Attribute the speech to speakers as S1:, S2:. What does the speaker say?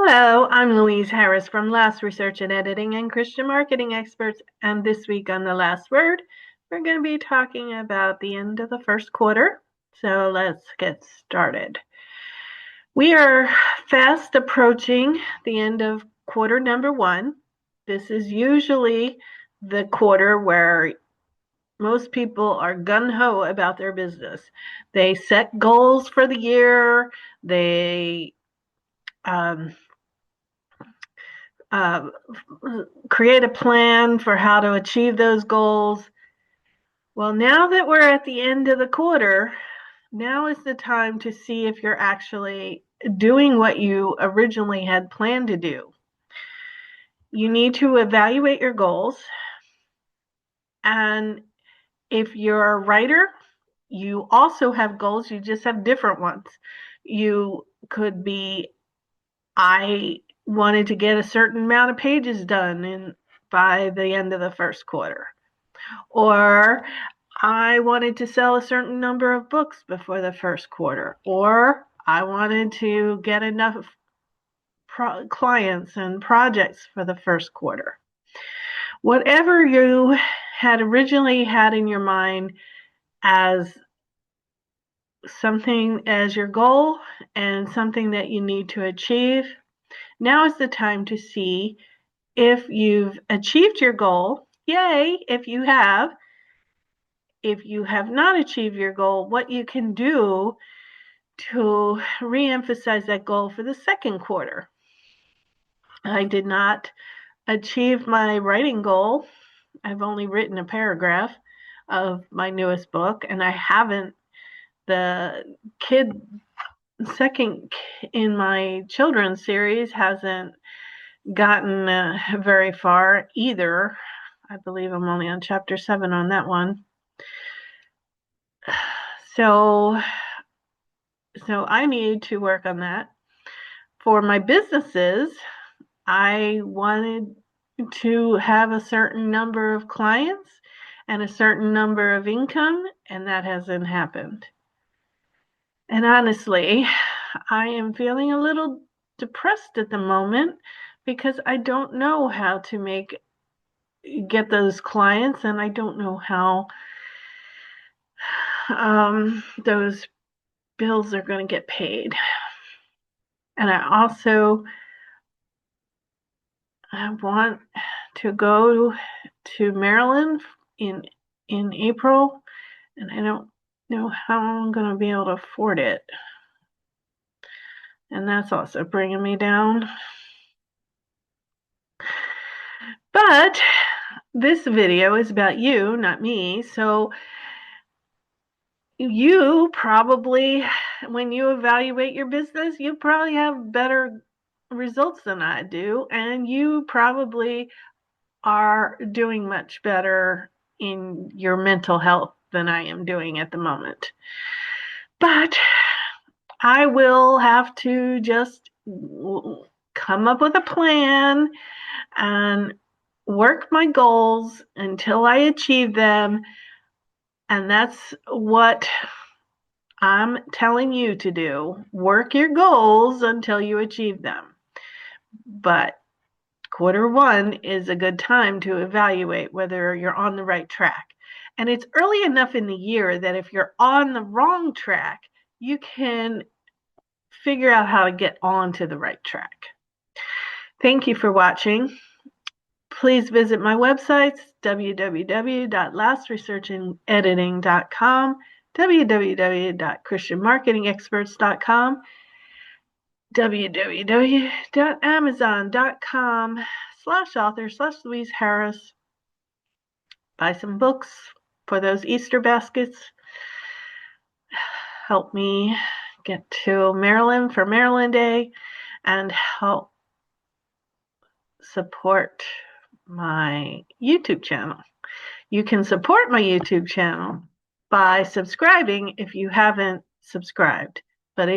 S1: Hello, I'm Louise Harris from Last Research and Editing and Christian Marketing Experts. And this week on The Last Word, we're going to be talking about the end of the first quarter. So let's get started. We are fast approaching the end of quarter number one. This is usually the quarter where most people are gung-ho about their business. They set goals for the year. They create a plan for how to achieve those goals. Well, now that we're at the end of the quarter, now is the time to see if you're actually doing what you originally had planned to do. You need to evaluate your goals. And if you're a writer, you also have goals, you just have different ones. You could be, I wanted to get a certain amount of pages done by the end of the first quarter. Or I wanted to sell a certain number of books before the first quarter. Or I wanted to get enough clients and projects for the first quarter. Whatever you had originally had in your mind as something as your goal and something that you need to achieve, now is the time to see if you've achieved your goal. Yay, if you have. If you have not achieved your goal, what you can do to re-emphasize that goal for the second quarter. I did not achieve my writing goal. I've only written a paragraph of my newest book, and I haven't. The second in my children's series hasn't gotten very far either. I believe I'm only on chapter 7 on that one. So I need to work on that. For my businesses, I wanted to have a certain number of clients and a certain number of income, and that hasn't happened. And honestly, I am feeling a little depressed at the moment because I don't know how to get those clients, and I don't know how those bills are going to get paid. And I want to go to Maryland in April, and I don't know how I'm going to be able to afford it. And that's also bringing me down. But this video is about you, not me. So you probably, when you evaluate your business, you probably have better results than I do. And you probably are doing much better in your mental health than I am doing at the moment. But I will have to just come up with a plan and work my goals until I achieve them. And that's what I'm telling you to do. Work your goals until you achieve them. But quarter one is a good time to evaluate whether you're on the right track. And it's early enough in the year that if you're on the wrong track, you can figure out how to get onto the right track. Thank you for watching. Please visit my websites, www.lastresearchandediting.com, www.christianmarketingexperts.com, www.amazon.com/author/Louise Harris. Buy some books for those Easter baskets. Help me get to Maryland for Maryland Day and help support my YouTube channel. You can support my YouTube channel by subscribing if you haven't subscribed. But if